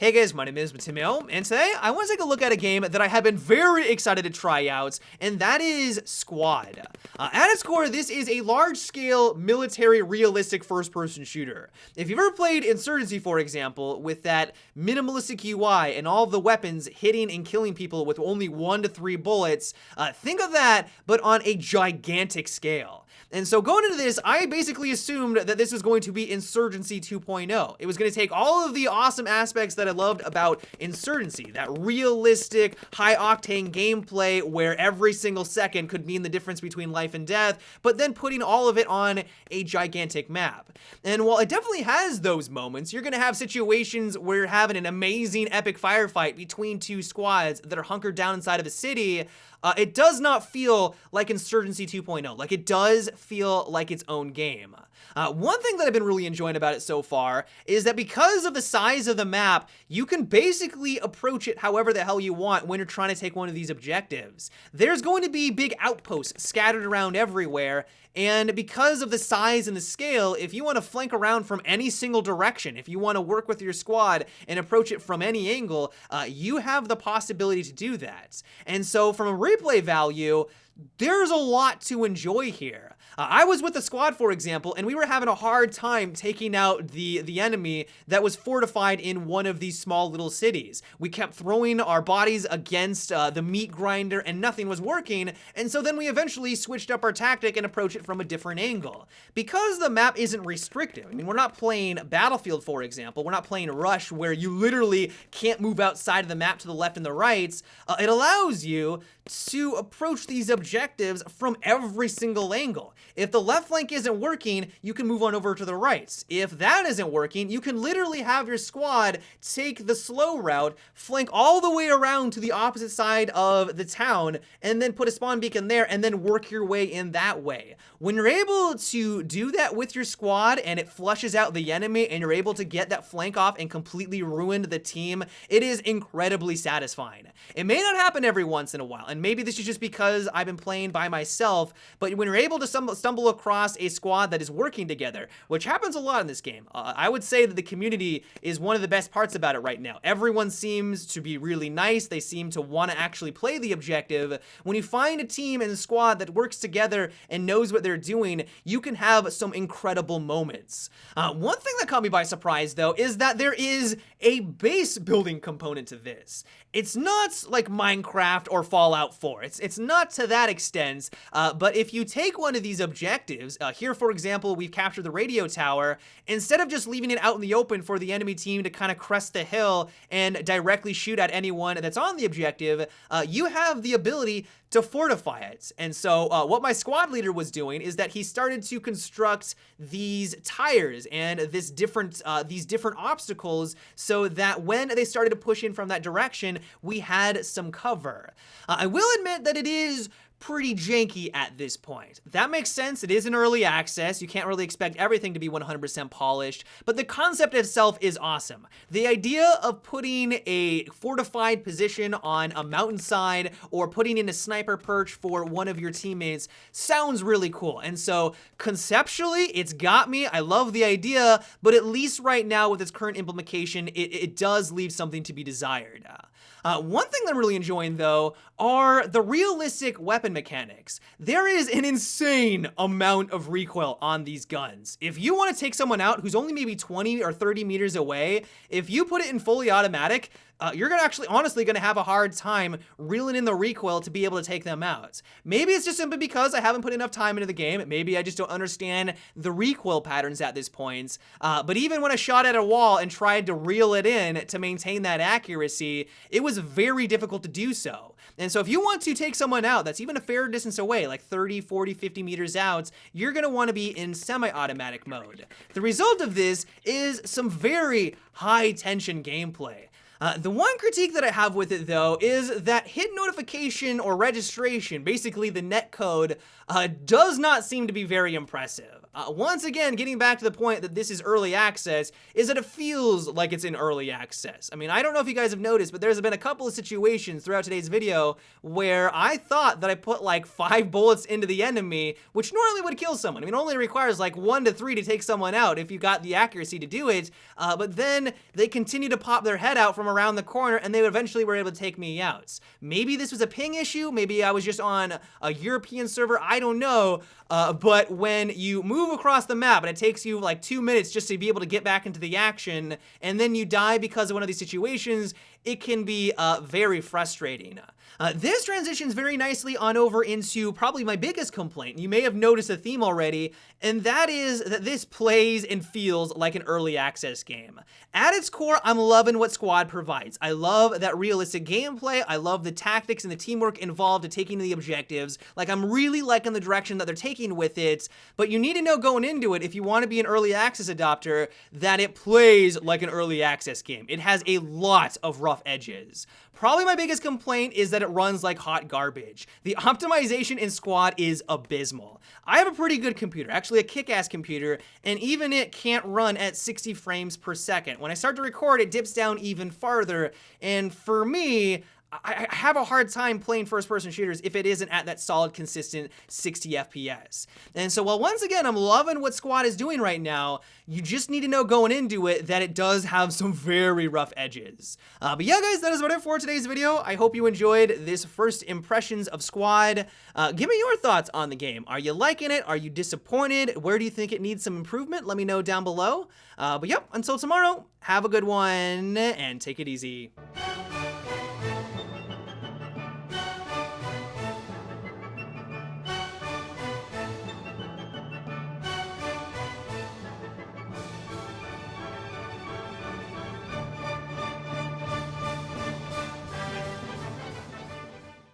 Hey guys, my name is Matimeo, and today I want to take a look at a game that I have been very excited to try out, and that is Squad. At its core, this is a large-scale, military, realistic first-person shooter. If you've ever played Insurgency, for example, with that minimalistic UI and all the weapons hitting and killing people with only 1 to 3 bullets, think of that, but on a gigantic scale. And so going into this, I basically assumed that this was going to be Insurgency 2.0. It was going to take all of the awesome aspects that I loved about Insurgency, that realistic, high-octane gameplay where every single second could mean the difference between life and death, but then putting all of it on a gigantic map. And while it definitely has those moments, you're going to have situations where you're having an amazing epic firefight between 2 squads that are hunkered down inside of a city. It does not feel like Insurgency 2.0. Like, it does feel like its own game. One thing that I've been really enjoying about it so far is that because of the size of the map, you can basically approach it however the hell you want when you're trying to take one of these objectives. There's going to be big outposts scattered around everywhere, and because of the size and the scale, if you want to flank around from any single direction, if you want to work with your squad and approach it from any angle, you have the possibility to do that. And so from a replay value, there's a lot to enjoy here. I was with the squad, for example, and we were having a hard time taking out the enemy that was fortified in one of these small little cities. We kept throwing our bodies against the meat grinder and nothing was working, and so then we eventually switched up our tactic and approached it from a different angle. Because the map isn't restrictive, I mean, we're not playing Battlefield, for example, we're not playing Rush where you literally can't move outside of the map to the left and the right, it allows you to approach these objectives from every single angle. If the left flank isn't working, you can move on over to the right. If that isn't working, you can literally have your squad take the slow route, flank all the way around to the opposite side of the town, and then put a spawn beacon there, and then work your way in that way. When you're able to do that with your squad, and it flushes out the enemy, and you're able to get that flank off and completely ruin the team, it is incredibly satisfying. It may not happen every once in a while, and maybe this is just because I've been playing by myself, but when you're able to stumble across a squad that is working together, which happens a lot in this game, I would say that the community is one of the best parts about it right now. Everyone seems to be really nice. They seem to want to actually play the objective. When you find a team and a squad that works together and knows what they're doing, you can have some incredible moments. One thing that caught me by surprise, though, is that there is a base building component to this. It's not like Minecraft or Fallout 4. It's not to that extent, but if you take one of these objectives, here for example, we've captured the radio tower, instead of just leaving it out in the open for the enemy team to kind of crest the hill and directly shoot at anyone that's on the objective, you have the ability to fortify it. And so what my squad leader was doing is that he started to construct these tires and these different obstacles so that when they started to push in from that direction, we had some cover. I will admit that it is pretty janky at this point. That makes sense. It is an early access. You can't really expect everything to be 100% polished, but the concept itself is awesome. The idea of putting a fortified position on a mountainside or putting in a sniper perch for one of your teammates sounds really cool. And so conceptually, it's got me. I love the idea, but at least right now with its current implementation, it does leave something to be desired. One thing that I'm really enjoying, though, are the realistic weapon mechanics. There is an insane amount of recoil on these guns. If you want to take someone out who's only maybe 20 or 30 meters away, if you put it in fully automatic, you're honestly gonna have a hard time reeling in the recoil to be able to take them out. Maybe it's just simply because I haven't put enough time into the game. Maybe I just don't understand the recoil patterns at this point. But even when I shot at a wall and tried to reel it in to maintain that accuracy, it was very difficult to do so. And so if you want to take someone out that's even a fair distance away, like 30, 40, 50 meters out, you're gonna wanna be in semi-automatic mode. The result of this is some very high tension gameplay. The one critique that I have with it, though, is that hit notification or registration, basically the net code, does not seem to be very impressive. Once again, getting back to the point that this is early access, is that it feels like it's in early access. I mean, I don't know if you guys have noticed, but there's been a couple of situations throughout today's video where I thought that I put like 5 bullets into the enemy, which normally would kill someone. I mean, it only requires like 1 to 3 to take someone out if you got the accuracy to do it, but then they continue to pop their head out from around the corner and they eventually were able to take me out. Maybe this was a ping issue, maybe I was just on a European server, I don't know, but when you move across the map and it takes you like 2 minutes just to be able to get back into the action, and then you die because of one of these situations, it can be very frustrating. This transitions very nicely on over into probably my biggest complaint. You may have noticed a theme already, and that is that this plays and feels like an early access game. At its core, I'm loving what Squad provides. I love that realistic gameplay. I love the tactics and the teamwork involved in taking the objectives. Like, I'm really liking the direction that they're taking with it, but you need to know going into it, if you want to be an early access adopter, that it plays like an early access game. It has a lot of rough edges. Probably my biggest complaint is that it runs like hot garbage. The optimization in Squad is abysmal. I have a pretty good computer, actually a kick-ass computer, and even it can't run at 60 frames per second. When I start to record, it dips down even farther, and for me, I have a hard time playing first-person shooters if it isn't at that solid, consistent 60 FPS. And so while once again, I'm loving what Squad is doing right now, you just need to know going into it that it does have some very rough edges. But yeah, guys, that is about it for today's video. I hope you enjoyed this first impressions of Squad. Give me your thoughts on the game. Are you liking it? Are you disappointed? Where do you think it needs some improvement? Let me know down below. But yep, until tomorrow, have a good one and take it easy.